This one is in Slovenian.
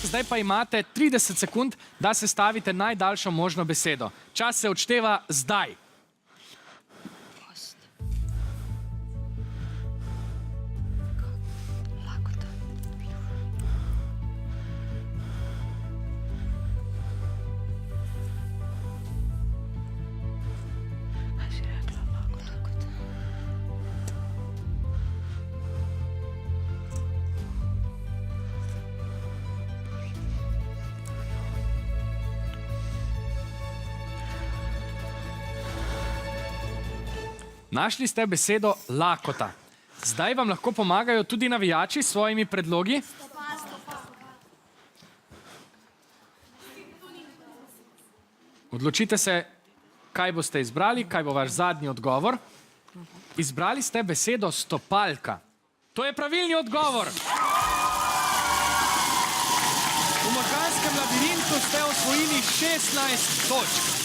Zdaj pa imate 30 sekund, da sestavite najdaljšo možno besedo. Čas se odšteva zdaj. Našli ste besedo lakota. Zdaj vam lahko pomagajo tudi navijači s svojimi predlogi. Odločite se, kaj boste izbrali, kaj bo vaš zadnji odgovor. Izbrali ste besedo stopalka. To je pravilni odgovor. V možganskem labirintu ste osvojili 16 točk.